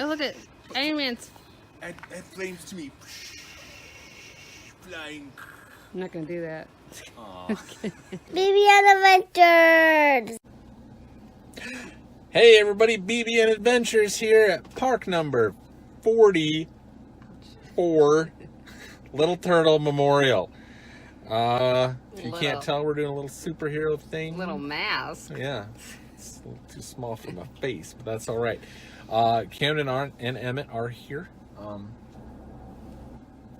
Oh, look at Iron Man's. Add flames to me. Flying. I'm not gonna do that. BB Adventures. Hey everybody, BB and Adventures here at park number 44, Little Turtle Memorial. If you can't tell, we're doing a little superhero thing. Little mask. Yeah, it's a little too small for my face, but that's all right. Camden and Emmett are here,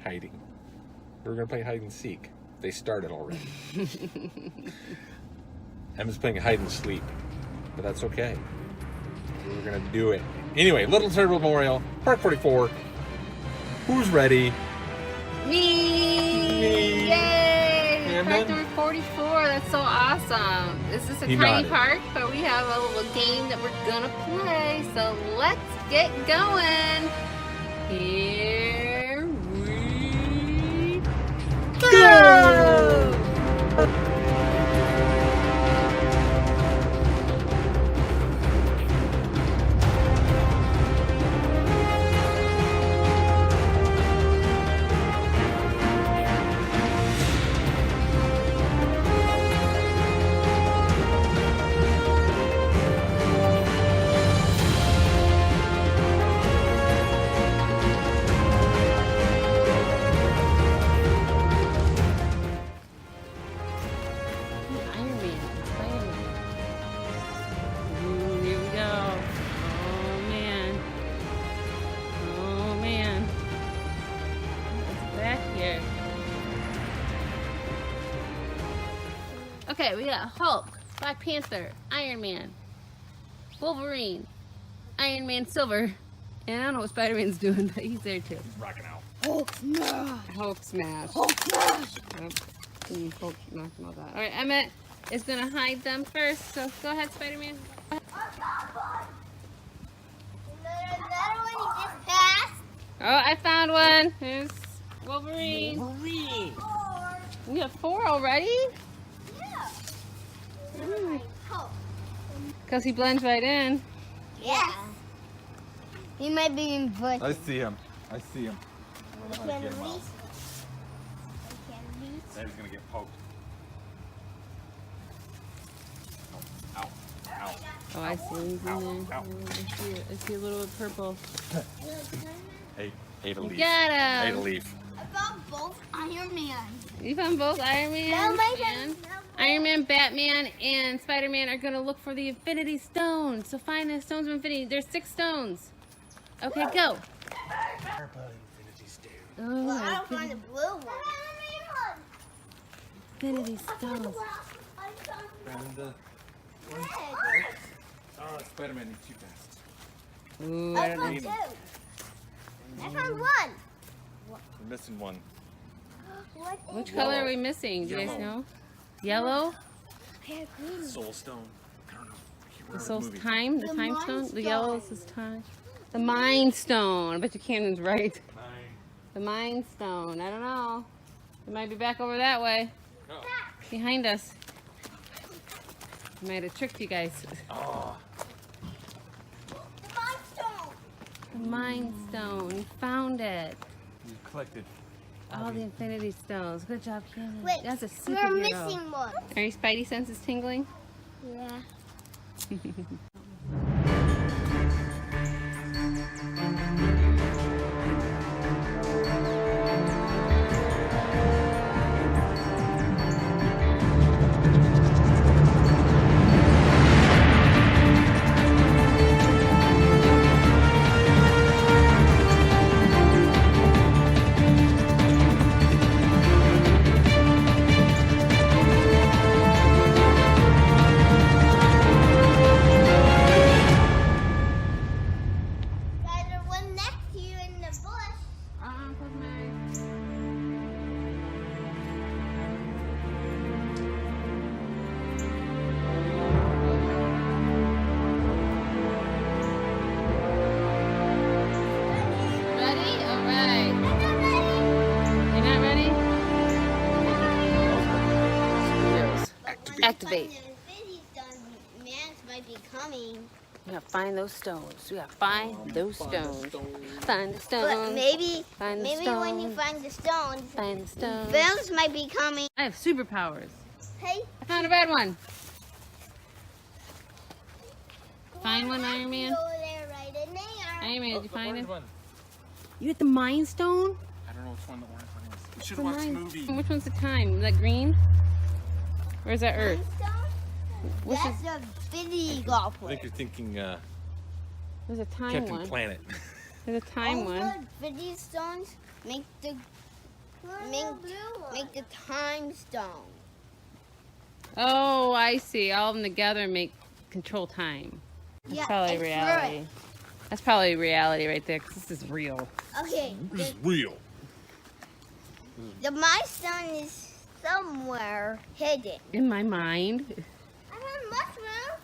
hiding. We're gonna play hide and seek. They started already. Emmett's playing hide and sleep, but that's okay. We're gonna do it. Anyway, Little Turtle Memorial, Park 44. Who's ready? Me! Yay! Park number 44. That's so awesome. This is a tiny park, but we have a little game that we're gonna play. So let's get going. Here we go! Okay, we got Hulk, Black Panther, Iron Man, Wolverine, Iron Man Silver, and I don't know what Spider-Man's doing, but he's there too. Rocking out. Hulk smash. Hulk smash. Hulk smash. Hulk smash and all that. Alright, Emmett is going to hide them first, so go ahead, Spider-Man. Oh, I found one. There's Wolverine. Wolverine. We have 4 already? Because he blends right in. Yeah. He might be in bush. I see him. I see him. I don't know how to get him out. He's gonna get poked. Ow. Ow. Oh, I see him in there. I see a little bit purple. Ate a leaf. Got him. Ate a leaf. I found both Iron Man. You found both Iron Man and Iron Man, Batman, and Spider-Man are going to look for the Infinity Stones. So find the Stones of Infinity. There's 6 stones. Okay, go. Oh, Well, I don't find the blue one. Infinity Stones. Oh, Spider-Man, you're too fast. Ooh, I found 2. I found 1. We're missing one. Which color are we missing? Do you guys know? Yellow? Soul Stone. I don't know. The Soul's Time? The Time Stone? The yellow is Time. The Mind Stone. I bet you Camden's right. The Mind Stone. I don't know. It might be back over that way. No. Behind us. I might have tricked you guys. Oh. The Mind Stone. The Mind Stone. You found it. You collected All the Infinity Stones. Good job, Camden. Wait, That's a we're superhero. missing one. Are your spidey senses tingling? Yeah. Activate. The Infinity Stone might be coming. We gotta find those stones. We gotta find those stones. Find the stones. But maybe Find the when you stones. find the stones, Find the stones. Bills might be coming. I have superpowers. Hey, I found a red one. Find one, Iron Man. go there right in there. Iron Man, did you find it? One. You hit the Mind Stone? I don't know which one the orange one is. We should The watch the Mind- movie. Which one's the time? Is that green? Or is that Earth? Which That's a video golf I player. think you're thinking There's a time Captain one. Planet. There's a time All one. the video stones make the time stone. Oh, I see. All of them together make control time. That's Yeah, probably it's reality. right. That's probably reality right there, because this is real. Okay, This is real. the milestone is somewhere hidden. In my mind. I have mushroom.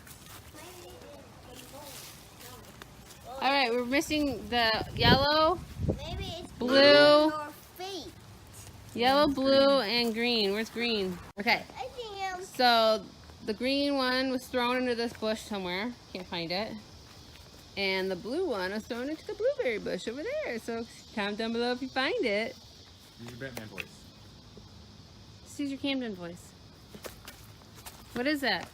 All right, we're missing the yellow, Maybe it's Blue. your feet. yellow, blue, and green. Where's green? Okay, I think so the green one was thrown into this bush somewhere. Can't find it. And the blue one was thrown into the blueberry bush over there. So comment down below if you find it. Use your Batman voice. Just use your Camden voice. What is that?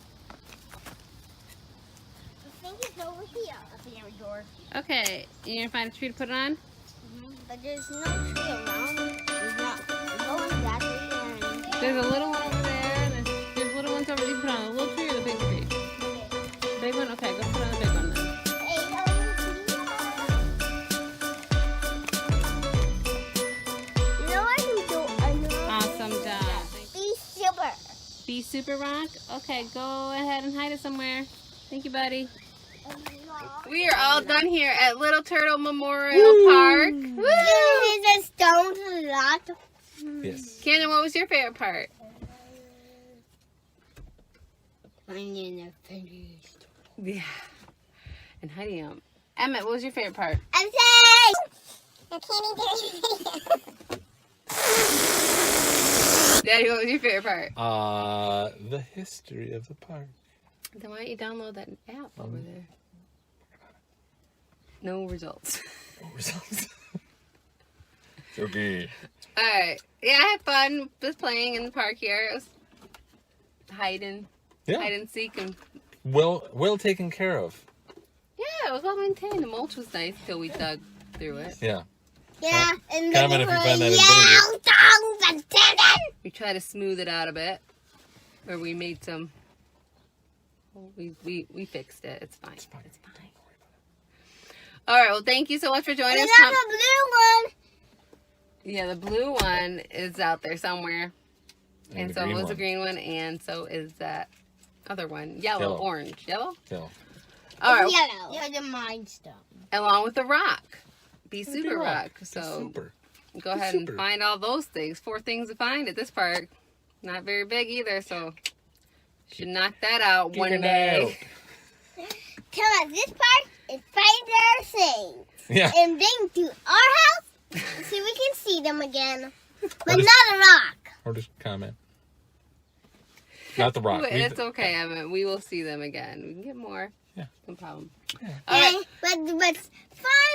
I think it's over here. At the other door. Okay, you're gonna find a tree to put it on? But there's no tree around. There's not going that tree. There's a little one over there. There's little ones over there. You put on the little tree or the big tree? Big one? Okay, go put on the big one then. You know what I can do? I know. Awesome job. Be super. Be super rock? Okay, go ahead and hide it somewhere. Thank you, buddy. We are all done here at Little Turtle Memorial Park. Woo! This is a stone lot. Yes. Camden, what was your favorite part? Finding the finished. Yeah. And hiding them. Emmett, what was your favorite part? I'm saying. I can't even. Daddy, what was your favorite part? The history of the park. Then why don't you download that app over there? No results. No results. It's okay. Alright. Yeah, I had fun just playing in the park here. It was hiding. Yeah. Hide and seek and Well taken care of. yeah, it was well maintained. The mulch was nice till we dug through it. Yeah. Yeah, and Comment if you find that in We tried to smooth it out a bit. Or we made some we fixed it. It's fine. It's fine. Alright, well thank you so much for joining us. Another blue one. Yeah, the blue one is out there somewhere. And the so green was the one. green one, and so is that other one. Yellow, Yellow. orange. Yellow? Yellow. Alright. Yellow. You're the mind stone. Along with the rock. Be super rock. Be So super. go ahead super. and find all those things. 4 things to find at this park. Not very big either, so should knock that out Keep one an eye day. Come on, this part is find their things. Yeah. And bring to our house so we can see them again. But just- not a rock. Or just comment. Not the rock. But Leave it's okay, Evan. We will see them again. We can get more. Yeah. No problem. Okay, Alright. but find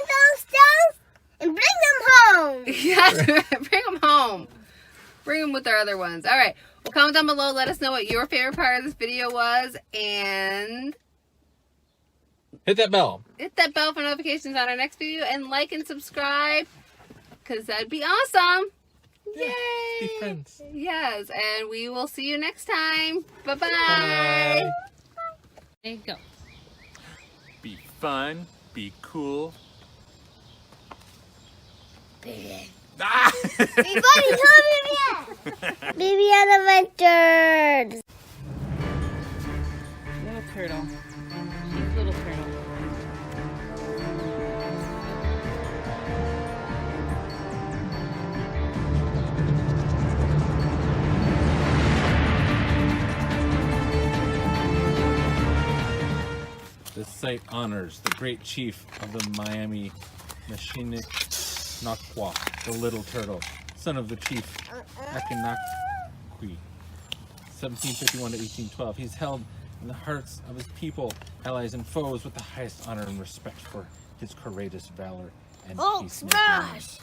those stones and bring them home. Yes, bring them home. Bring them with our other ones. All right. Well, comment down below. Let us know what your favorite part of this video was. And Hit that bell. hit that bell for notifications on our next video. And like and subscribe. Because that'd be awesome. Yeah, Yay. be friends. Yes. And we will see you next time. Bye-bye. Bye. There you go. Be fun. Be cool. Ah! Everybody come here. Baby adventures. Little turtle. She's little turtle. This site honors the great chief of the Miami Mashinakwa, the Little Turtle, son of the chief Akinakwi, 1751 to 1812. He's held in the hearts of his people, allies, and foes with the highest honor and respect for his courageous valor and Oh, peacemaking. smash!